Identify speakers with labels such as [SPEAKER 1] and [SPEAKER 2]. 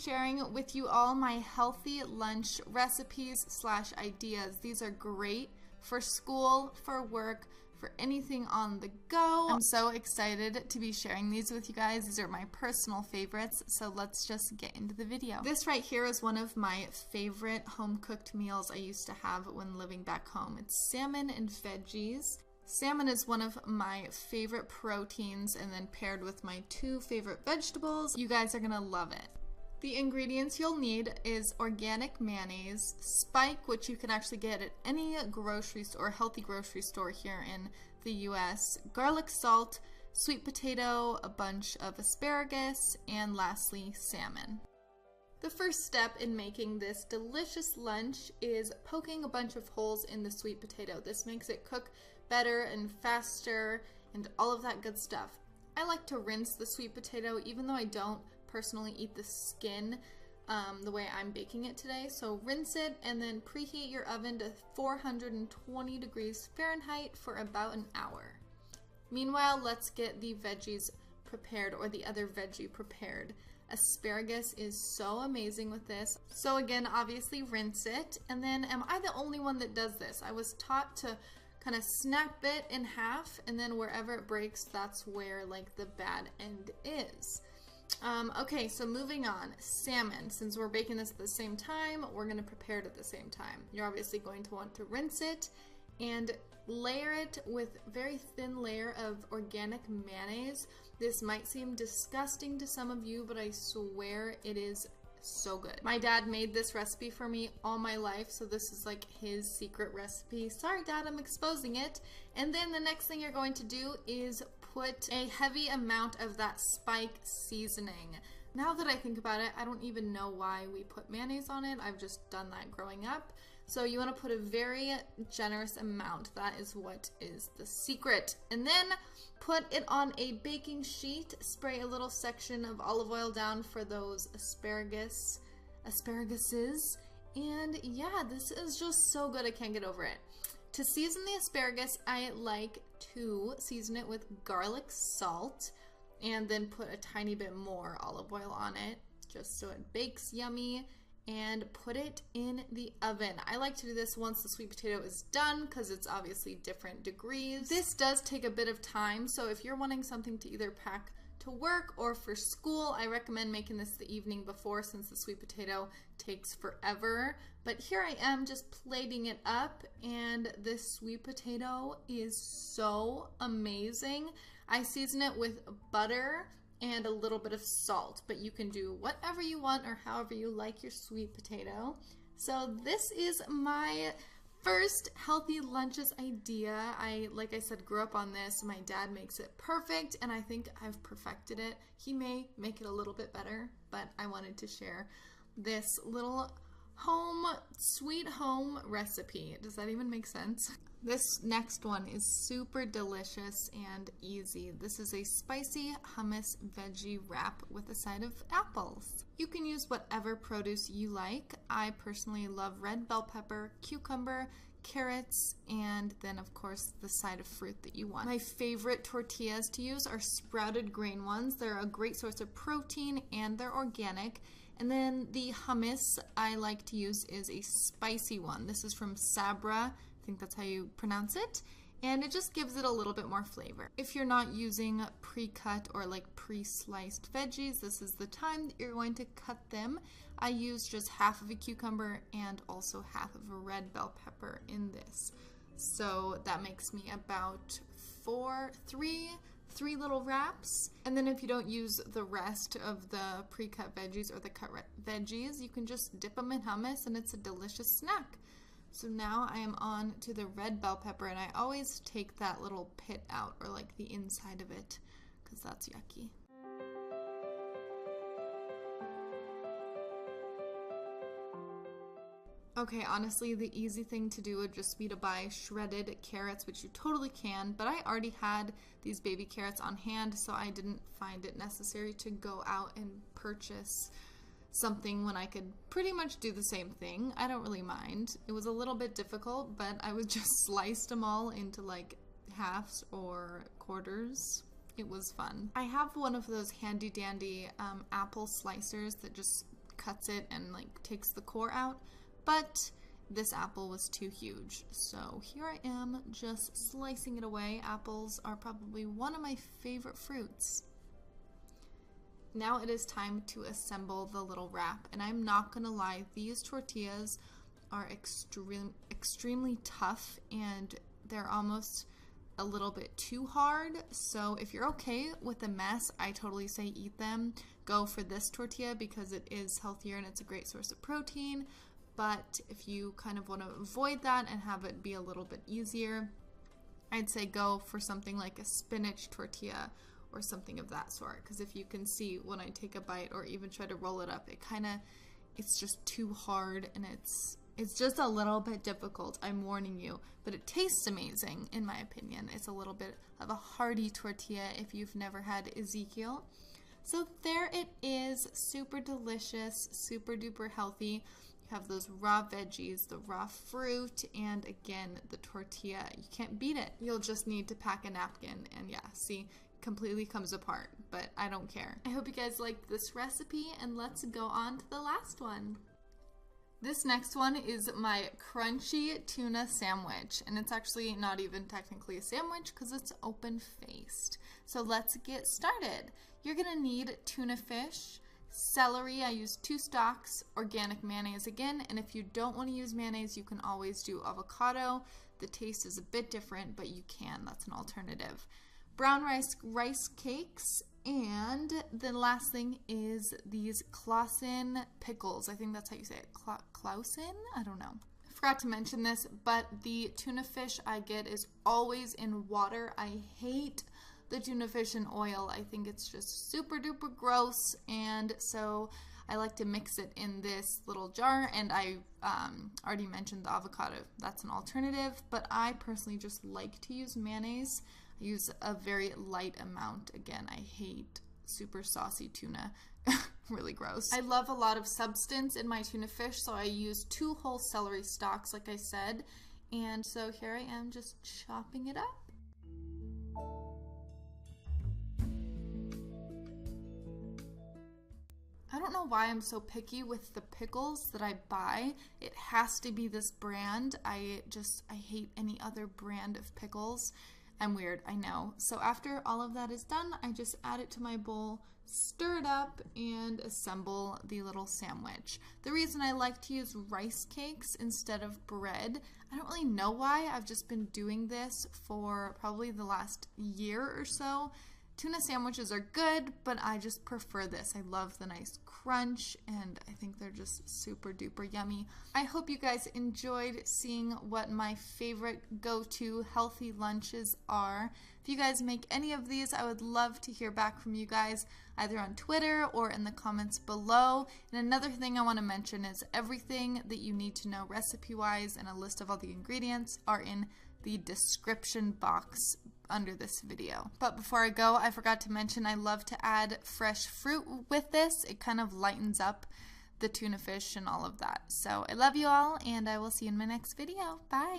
[SPEAKER 1] sharing with you all my healthy lunch recipes / ideas. These are great for school, for work, for anything on the go. I'm so excited to be sharing these with you guys. These are my personal favorites, so let's just get into the video. This right here is one of my favorite home-cooked meals I used to have when living back home. It's salmon and veggies. Salmon is one of my favorite proteins, and then paired with my 2 favorite vegetables, you guys are gonna love it. The ingredients you'll need is organic mayonnaise, Spike, which you can actually get at any grocery store, healthy grocery store here in the US, garlic salt, sweet potato, a bunch of asparagus, and lastly, salmon. The first step in making this delicious lunch is poking a bunch of holes in the sweet potato. This makes it cook better and faster and all of that good stuff. I like to rinse the sweet potato even though I don't personally eat the skin the way I'm baking it today. So rinse it and then preheat your oven to 420 degrees Fahrenheit for about an hour. Meanwhile, let's get the veggies prepared, or the other veggie prepared. Asparagus is so amazing with this. So again, obviously rinse it, and then am I the only one that does this? I was taught to kind of snap it in half, and then wherever it breaks, that's where like the bad end is. Okay, so moving on, salmon. Since we're baking this at the same time, we're gonna prepare it at the same time. You're obviously going to want to rinse it and layer it with a very thin layer of organic mayonnaise. This might seem disgusting to some of you, but I swear it is so good. My dad made this recipe for me all my life, so this is like his secret recipe. Sorry, Dad, I'm exposing it. And then the next thing you're going to do is put a heavy amount of that Spike seasoning. Now that I think about it, I don't even know why we put mayonnaise on it. I've just done that growing up. So you want to put a very generous amount. That is what is the secret. And then put it on a baking sheet. Spray a little section of olive oil down for those asparaguses. And yeah, this is just so good. I can't get over it. To season the asparagus, I like to season it with garlic salt and then put a tiny bit more olive oil on it just so it bakes yummy, and put it in the oven. I like to do this once the sweet potato is done because it's obviously different degrees. This does take a bit of time, so if you're wanting something to either pack to work or for school, I recommend making this the evening before since the sweet potato takes forever. But here I am just plating it up, and this sweet potato is so amazing. I season it with butter and a little bit of salt, but you can do whatever you want or however you like your sweet potato. So this is my first healthy lunches idea. Like I said, grew up on this. My dad makes it perfect, and I think I've perfected it. He may make it a little bit better, but I wanted to share this little sweet home recipe. Does that even make sense? This next one is super delicious and easy. This is a spicy hummus veggie wrap with a side of apples. You can use whatever produce you like. I personally love red bell pepper, cucumber, carrots, and then of course the side of fruit that you want. My favorite tortillas to use are sprouted grain ones. They're a great source of protein and they're organic. And then the hummus I like to use is a spicy one. This is from Sabra. I think that's how you pronounce it, and it just gives it a little bit more flavor. If you're not using pre-cut or like pre-sliced veggies, this is the time that you're going to cut them. I use just half of a cucumber and also half of a red bell pepper in this. So that makes me about three little wraps. And then if you don't use the rest of the pre-cut veggies or the cut veggies, you can just dip them in hummus and it's a delicious snack. So now I am on to the red bell pepper, and I always take that little pit out, or like the inside of it, because that's yucky. Okay, honestly, the easy thing to do would just be to buy shredded carrots, which you totally can, but I already had these baby carrots on hand, so I didn't find it necessary to go out and purchase something when I could pretty much do the same thing. I don't really mind. It was a little bit difficult, but I would just slice them all into like halves or quarters. It was fun. I have one of those handy dandy apple slicers that just cuts it and like takes the core out, but this apple was too huge. So here I am just slicing it away. Apples are probably one of my favorite fruits. Now it is time to assemble the little wrap, and I'm not gonna lie, these tortillas are extremely tough, and they're almost a little bit too hard. So if you're okay with a mess, I totally say eat them. Go for this tortilla because it is healthier and it's a great source of protein. But if you kind of want to avoid that and have it be a little bit easier, I'd say go for something like a spinach tortilla or something of that sort. Because if you can see when I take a bite or even try to roll it up, it's just too hard, and it's just a little bit difficult, I'm warning you. But it tastes amazing, in my opinion. It's a little bit of a hearty tortilla if you've never had Ezekiel. So there it is, super delicious, super duper healthy. You have those raw veggies, the raw fruit, and again, the tortilla. You can't beat it. You'll just need to pack a napkin, and yeah, see, completely comes apart, but I don't care. I hope you guys liked this recipe, and let's go on to the last one. This next one is my crunchy tuna sandwich, and it's actually not even technically a sandwich because it's open-faced. So let's get started. You're gonna need tuna fish, celery, I use 2 stalks, organic mayonnaise again, and if you don't want to use mayonnaise, you can always do avocado. The taste is a bit different, but you can, that's an alternative. Brown rice cakes, and the last thing is these Clausen pickles. I think that's how you say it. Clausen? I don't know. I forgot to mention this, but the tuna fish I get is always in water. I hate the tuna fish in oil. I think it's just super duper gross, and so I like to mix it in this little jar, and I already mentioned the avocado. That's an alternative, but I personally just like to use mayonnaise. I use a very light amount. Again, I hate super saucy tuna. Really gross. I love a lot of substance in my tuna fish, so I use 2 whole celery stalks, like I said, and so here I am just chopping it up. I don't know why I'm so picky with the pickles that I buy. It has to be this brand. I hate any other brand of pickles. I'm weird, I know. So after all of that is done, I just add it to my bowl, stir it up, and assemble the little sandwich. The reason I like to use rice cakes instead of bread, I don't really know why. I've just been doing this for probably the last year or so. Tuna sandwiches are good, but I just prefer this. I love the nice crunch, and I think they're just super duper yummy. I hope you guys enjoyed seeing what my favorite go-to healthy lunches are. If you guys make any of these, I would love to hear back from you guys, either on Twitter or in the comments below. And another thing I want to mention is everything that you need to know recipe-wise and a list of all the ingredients are in the description box under this video. But before I go, I forgot to mention I love to add fresh fruit with this. It kind of lightens up the tuna fish and all of that. So I love you all, and I will see you in my next video. Bye!